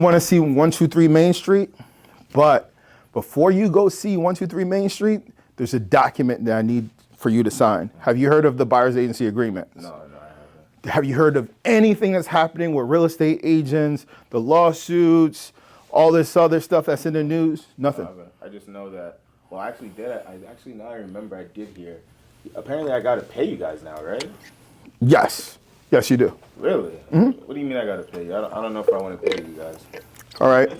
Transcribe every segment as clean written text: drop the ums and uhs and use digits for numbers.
Want to see 123 Main Street, but before you go see 123 Main Street, there's a document that I need for you to sign. Have you heard of the buyer's agency agreement? No, I haven't. Have you heard of anything that's happening with real estate agents, the lawsuits, all this other stuff that's in the news? Nothing. No, I just know that. Well, I actually did. Now I remember I did hear. Apparently, I got to pay you guys now, right? Yes. Yes, you do. Really? Mm-hmm. What do you mean I got to pay you? I don't know if I want to pay you guys. All right.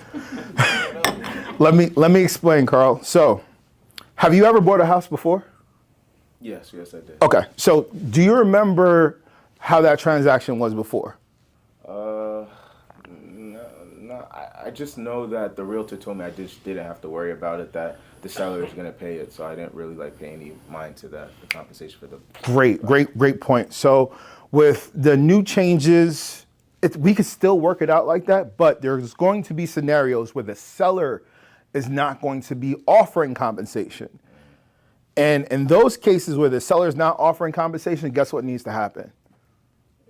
Let me explain, Carl. So, have you ever bought a house before? Yes, I did. Okay. So, do you remember how that transaction was before? No. I just know that the realtor told me I just didn't have to worry about it, that the seller is going to pay it. So I didn't really pay any mind to that, the compensation for the... Great point. So with the new changes, we could still work it out like that, but there's going to be scenarios where the seller is not going to be offering compensation. And in those cases where the seller is not offering compensation, guess what needs to happen?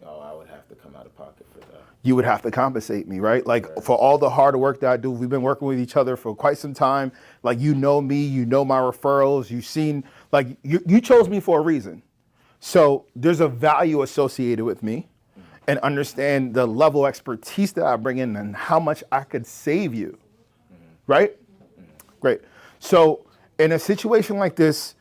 Oh, I would have to come out of pocket for that. You would have to compensate me, right? For all the hard work that I do, we've been working with each other for quite some time. You know me, you know my referrals, you've seen, you chose me for a reason. So there's a value associated with me, and understand the level of expertise that I bring in and how much I could save you, right? Great. So in a situation like this,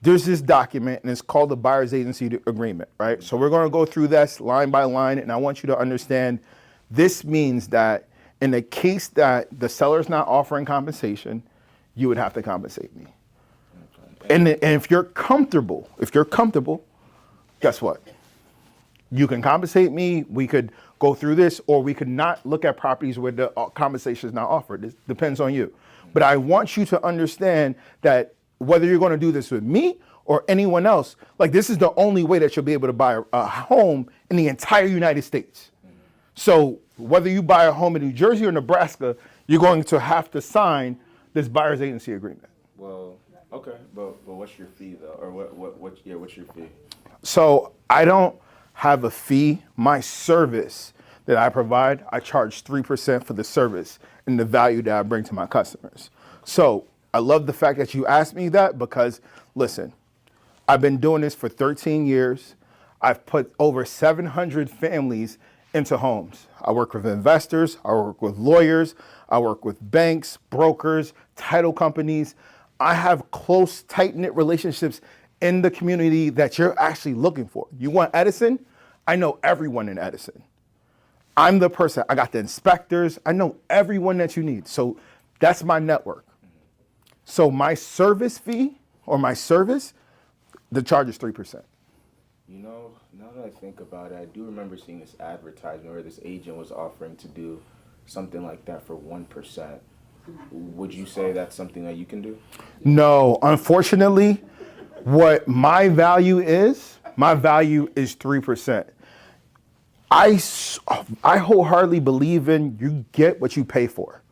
there's this document, and it's called the buyer's agency agreement, right? So we're going to go through this line by line, and I want you to understand this means that in the case that the seller's not offering compensation, you would have to compensate me. And if you're comfortable, guess what? You can compensate me, we could go through this, or we could not look at properties where the compensation is not offered. It depends on you. But I want you to understand that whether you're going to do this with me or anyone else, this is the only way that you'll be able to buy a home in the entire United States. So whether you buy a home in New Jersey or Nebraska, you're going to have to sign this buyer's agency agreement. Well, okay, but what's your fee though, or what's your fee? So I don't have a fee. My service that I provide, I charge 3% for the service and the value that I bring to my customers. So I love the fact that you asked me that, because listen, I've been doing this for 13 years. I've put over 700 families into homes. I work with investors, I work with lawyers, I work with banks, brokers, title companies. I have close, tight-knit relationships in the community that you're actually looking for. You want Edison? I know everyone in Edison. I'm the person, I got the inspectors, I know everyone that you need. So that's my network. So my service fee, or my service, the charge is 3%. You know, now that I think about it, I do remember seeing this advertisement where this agent was offering to do something like that for 1%. Would you say that's something that you can do? No, unfortunately, what my value is 3%. I wholeheartedly believe in you get what you pay for,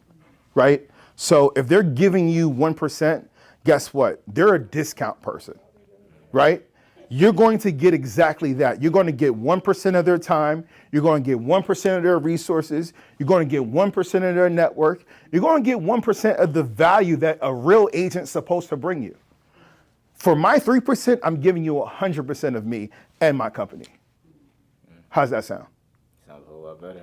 right? So if they're giving you 1%, guess what? They're a discount person, right? You're going to get exactly that. You're going to get 1% of their time. You're going to get 1% of their resources. You're going to get 1% of their network. You're going to get 1% of the value that a real agent's supposed to bring you. For my 3%, I'm giving you 100% of me and my company. How's that sound? Sounds a whole lot better.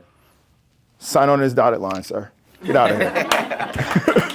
Sign on this dotted line, sir. Get out of here.